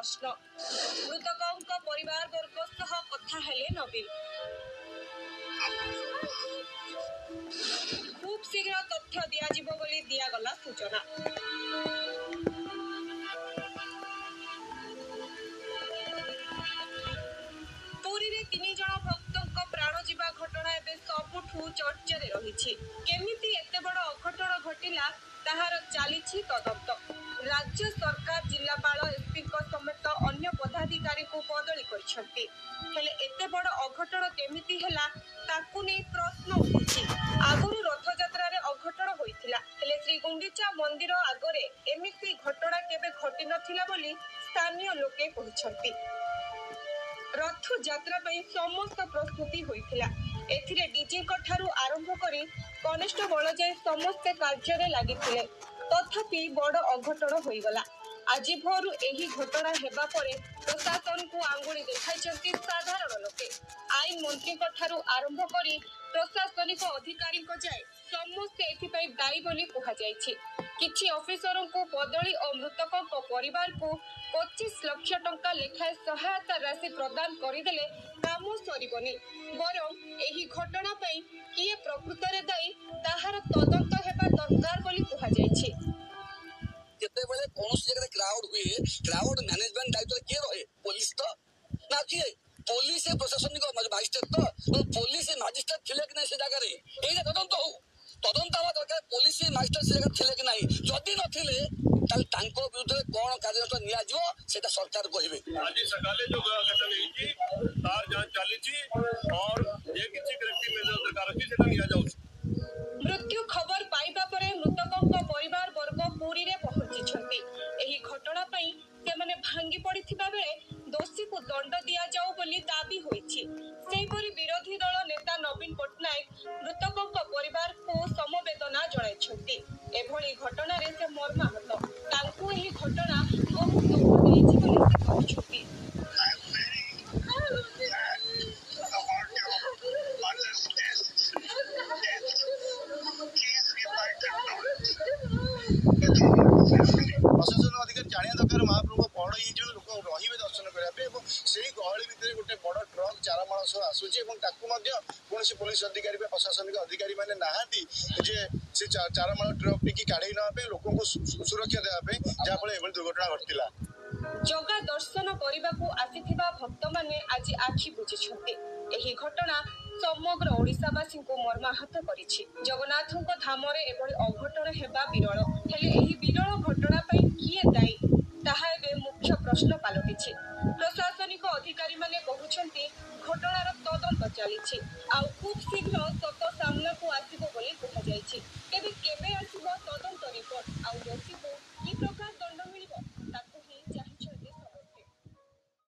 प्रश्न। मृतकों परिवार वर्ग सह कथा हेले नवीन। खूब शीघ्र तथ्य दियाजिबो बोली दियागला सूचना। पुरी रे 3 जण भक्तों प्राण जीवा घटना एबे सबुठू चर्चारे रहिछि। केमिति एते बड़ अघटन घटिला ताहार चालिछि तदंत। राज्य सरकार जिलापाल एसपी समेत अन्य पदाधिकारी को बदली करिसेंति। हेले एते बड़ अघटन केमिति हैला ताकू नै प्रश्न उठिछि। आगुरु रथयात्रा रे अघटन होइथिला, हेले श्री गुंडीचा मंदिर आगरे एमिति घटना केबे घटि नथिला बोली स्थानीय लोके कहिसेंति। रथ यात्रा पई समस्त प्रस्तुति होइथिला। एथिरे डीजे ठारू आरंभ करी कनिष्ठबल जाय समस्त कार्य लागिथिले, तथापि बड़ अघटन होइगला। आज भोरु एही घटना हेबा परे प्रशासन को आंगुली देखाइछंती साधारण लोके। आईन मंत्री ठारू आरंभ करी प्रशासनिक अधिकारी जाय समस्त एथिपाई दायी बोली कहा जायछि। किछि ऑफिसरों को बदली और मृतकों को परिवार को 25 लाख टंका लेखाए सहायता राशि प्रदान करदेले काम सरिबनी। बरं एही घटना पई किए प्रकृत रे दायी ताहार तदंत हेबा दरकार बोली कहा जायछि। केतेबेले कोनोसी जगह क्राउड हुए, क्राउड मैनेजमेंट दायित्व किए रहे? पुलिस तो ना किए। पुलिस प्रशासनिक मजिस्ट्रेट तो पुलिस मजिस्ट्रेट थिले कि नहीं से जगह रे एई तदंत हो। तदंत हवा दरकार। पुलिस मजिस्ट्रेट से जगह थिले कि नहीं, जदि नथिले ताल तांको विरुद्ध कोन कार्यानुष्ठान निया जिवो सेटा सरकार कहिबे। आज सकाले जो घटना हेची तार जांच चालीछि और जे किछि व्यक्ति में जो दरकार अछि सेटा निया जाउछि। मृत्यु खबर पाइबा परे मृतकों परिवार वर्ग पुरी रे पहुंची। एही घटना पई सेमाने भांगी पड़िथिबा बेले दोषी को दंड दिया जाऊ बोली दाबी होईछि। सेहिपरि विरोधी दल नेता नवीन पटनायक मृतकों परिवार को समवेदना जणाइछंती। एभली घटना रे से मर्माहत। तांकू एही घटना बहुत दुख देइछि बोली से कहछंती। प्रशासन अधिकारी जानिया दरकार महाप्रभु बड़ ये जो लोक रही दर्शन करने से गहली भितर गोटे बड़ ट्रक चारमाल सह आसूची कौन पुलिस अधिकारी प्रशासनिक अधिकारी मैंने नहांती जे से चारमाल ट्रक टी काढ़ी नापे लोक सुरक्षा देवाई जहाँफल एभली दुर्घटना घटिला। जगा दर्शन करने आसिथिबा भक्त माने आज आखि बुझिछंती। एही घटना समग्र ओडिशावासी को मर्माहत करिछि। जगन्नाथों धामरे एभली अघटन हेबा विरल, हेले एही विरल घटना पई किए दायी ताहा एबे मुख्य प्रश्न पालटिछि। प्रशासनिक अधिकारी माने कहुछंती घटनार तदंत चलिछि आ खूब शीघ्र सत सामना को आसिबो बोली कहा जायछि। केबे